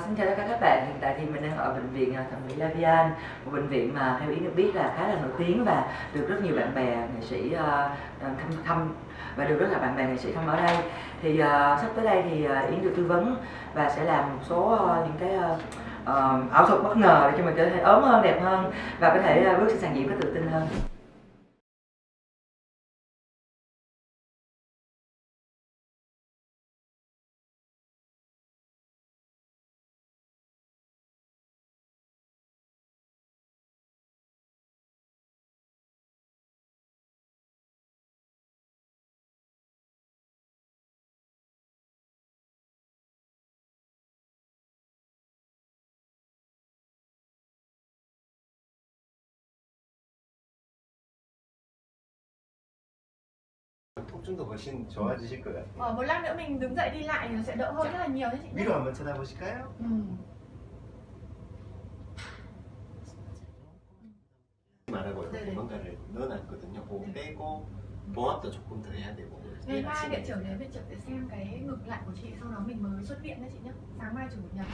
Xin chào tất cả các bạn, hiện tại thì mình đang ở bệnh viện thẩm mỹ Lavian, một bệnh viện mà theo Yến được biết là khá là nổi tiếng và được rất nhiều bạn bè nghệ sĩ thăm và được rất là bạn bè nghệ sĩ thăm ở đây. Thì sắp tới đây thì Yến được tư vấn và sẽ làm một số những cái ảo thuật bất ngờ để cho mình có thể ốm hơn, đẹp hơn và có thể bước trên sàn diễn có tự tin hơn. 통증도 훨씬 좋아지실 것 같아요. Một lát nữa mình đứng dậy đi lại thì nó sẽ đỡ hơn rất là nhiều đấy chị nhé. 위로 한번 쳐다보실까요? 말하고 네네. 뭔가를 넣어놨거든요. 그거 빼고 봉합도 조금 더 해야 되고. Ngày mai viện trưởng đến viện trưởng để xem cái ngực lại của chị, sau đó mình mới xuất viện đấy chị nhé. Sáng mai chủ nhật.